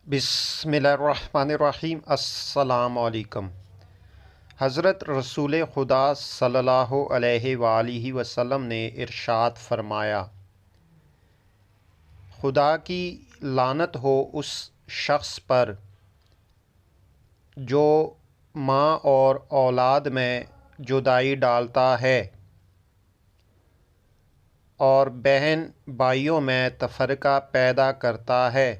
बिस्मिल्लाहिर्रहमानिर्रहीम। अस्सलाम वालेकुम। हज़रत रसूल खुदा सल्लल्लाहु अलैहि वालिहि वसल्लम ने इरशाद फरमाया, खुदा की लानत हो उस शख्स पर जो माँ और औलाद में जुदाई डालता है और बहन भाइयों में तफ़रक़ा पैदा करता है।